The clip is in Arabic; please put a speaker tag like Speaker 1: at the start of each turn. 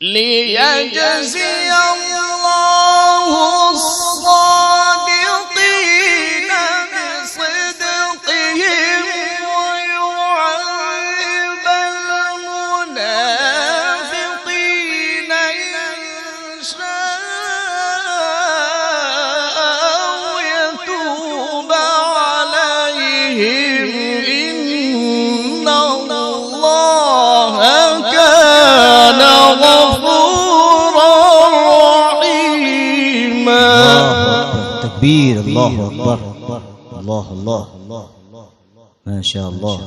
Speaker 1: ليجزي الله الصادقين بصدقهم ويعذب المنافقين إن شاء ويتوب عليهم إن الله كان غفورا رحيما.
Speaker 2: تكبير، الله أكبر، الله الله، ما شاء الله.